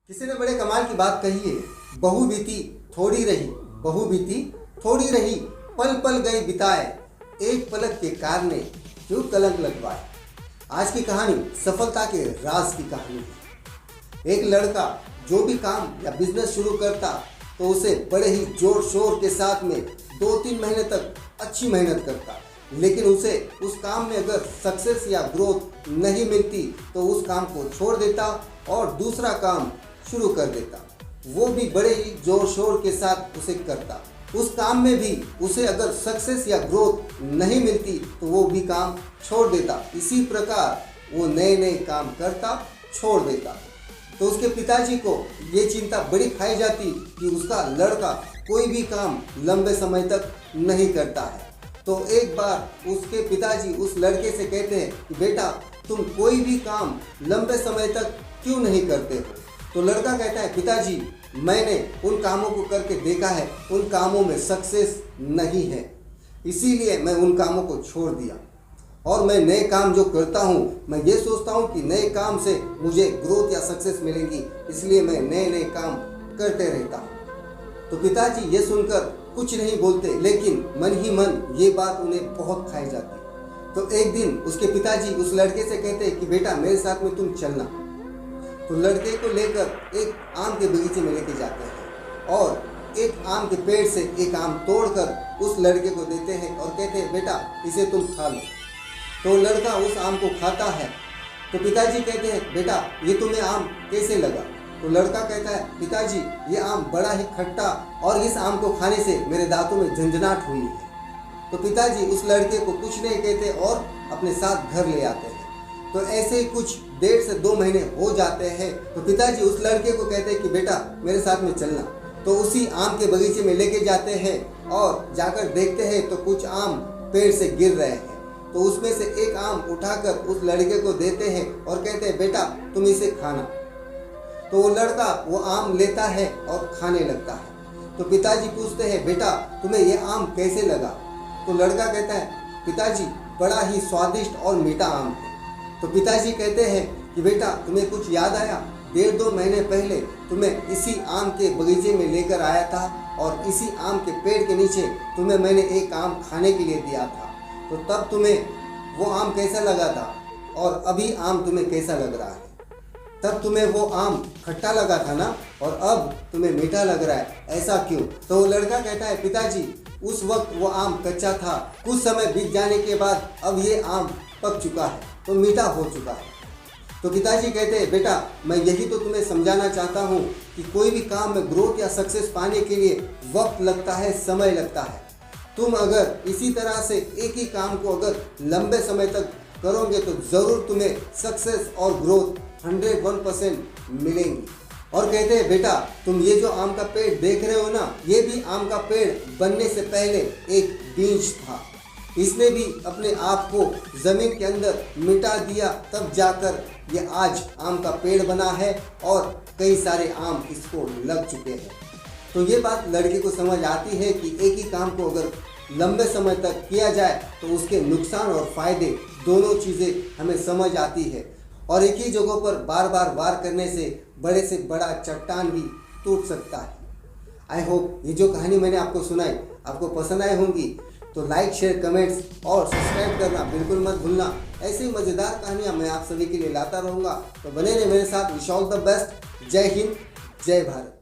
किसी ने बड़े कमाल की बात कही है, बहु बीती थोड़ी रही, बहु बीती थोड़ी रही, पल पल गई बिताए, एक पलक के कार ने क्यों कलंक लगवाए। आज की कहानी सफलता के राज की कहानी है। एक लड़का जो भी काम या बिजनेस शुरू करता तो उसे बड़े ही जोर शोर के साथ में 2-3 महीने तक अच्छी मेहनत करता, लेकिन उसे उस काम में अगर सक्सेस या ग्रोथ नहीं मिलती तो उस काम को छोड़ देता और दूसरा काम शुरू कर देता। वो भी बड़े ही जोर शोर के साथ उसे करता। उस काम में भी उसे अगर सक्सेस या ग्रोथ नहीं मिलती तो वो भी काम छोड़ देता। इसी प्रकार वो नए नए काम करता, छोड़ देता। तो उसके पिताजी को ये चिंता बड़ी खाई जाती कि उसका लड़का कोई भी काम लंबे समय तक नहीं करता है। तो एक बार उसके पिताजी उस लड़के से कहते हैं कि बेटा, तुम कोई भी काम लंबे समय तक क्यों नहीं करते हो। तो लड़का कहता है, पिताजी मैंने उन कामों को करके देखा है, उन कामों में सक्सेस नहीं है, इसीलिए मैं उन कामों को छोड़ दिया और मैं नए काम जो करता हूँ मैं ये सोचता हूँ कि नए काम से मुझे ग्रोथ या सक्सेस मिलेगी, इसलिए मैं नए नए काम करते रहता हूँ। तो पिताजी ये सुनकर कुछ नहीं बोलते, लेकिन मन ही मन ये बात उन्हें बहुत खाई जाती। तो एक दिन उसके पिताजी उस लड़के से कहते हैं कि बेटा मेरे साथ में तुम चलना। तो लड़के को लेकर एक आम के बगीचे में लेके जाते हैं और एक आम के पेड़ से एक आम तोड़कर उस लड़के को देते हैं और कहते हैं बेटा इसे तुम खा लो। तो लड़का उस आम को खाता है। तो पिताजी कहते हैं बेटा ये तुम्हें आम कैसे लगा। तो लड़का कहता है पिताजी ये आम बड़ा ही खट्टा और इस आम को खाने से मेरे दांतों में झंझनाहट हुई है। तो पिताजी उस लड़के को कुछ नहीं कहते और अपने साथ घर ले आते हैं। तो ऐसे ही कुछ 1.5 से 2 महीने हो जाते हैं। तो पिताजी उस लड़के को कहते हैं कि बेटा मेरे साथ में चलना। तो उसी आम के बगीचे में लेके जाते हैं और जाकर देखते हैं तो कुछ आम पेड़ से गिर रहे हैं। तो उसमें से एक आम उठाकर उस लड़के को देते हैं और कहते हैं बेटा तुम इसे खाना। तो वो लड़का वो आम लेता है और खाने लगता है। तो पिताजी पूछते हैं बेटा तुम्हें ये आम कैसे लगा। तो लड़का कहता है पिताजी बड़ा ही स्वादिष्ट और मीठा आम है। तो पिताजी कहते हैं कि बेटा तुम्हें कुछ याद आया, 1.5-2 महीने पहले तुम्हें इसी आम के बगीचे में लेकर आया था और इसी आम के पेड़ के नीचे तुम्हें मैंने एक आम खाने के लिए दिया था। तो तब तुम्हें वो आम कैसा लगा था और अभी आम तुम्हें कैसा लग रहा है। तब तुम्हें वो आम खट्टा लगा था ना और अब तुम्हें मीठा लग रहा है, ऐसा क्यों। तो वो लड़का कहता है पिताजी उस वक्त वो आम कच्चा था, कुछ समय बीत जाने के बाद अब ये आम पक चुका है तो मीठा हो चुका है। तो पिताजी कहते हैं बेटा मैं यही तो तुम्हें समझाना चाहता हूँ कि कोई भी काम में ग्रोथ या सक्सेस पाने के लिए वक्त लगता है, समय लगता है। तुम अगर इसी तरह से एक ही काम को अगर लंबे समय तक करोगे तो ज़रूर तुम्हें सक्सेस और ग्रोथ 101% मिलेंगी। और कहते हैं बेटा तुम ये जो आम का पेड़ देख रहे हो ना, ये भी आम का पेड़ बनने से पहले एक बीज था। इसने भी अपने आप को ज़मीन के अंदर मिटा दिया, तब जाकर ये आज आम का पेड़ बना है और कई सारे आम इसको लग चुके हैं। तो ये बात लड़के को समझ आती है कि एक ही काम को अगर लंबे समय तक किया जाए तो उसके नुकसान और फ़ायदे दोनों चीज़ें हमें समझ आती है। और एक ही जगहों पर बार बार वार करने से बड़ा चट्टान भी टूट सकता है। आई होप ये जो कहानी मैंने आपको सुनाई आपको पसंद आई होंगी। तो लाइक, शेयर, कमेंट्स और सब्सक्राइब करना बिल्कुल मत भूलना। ऐसे ही मज़ेदार कहानियाँ मैं आप सभी के लिए लाता रहूँगा। तो बने रहे मेरे साथ। Wish all the best. जय हिंद, जय भारत।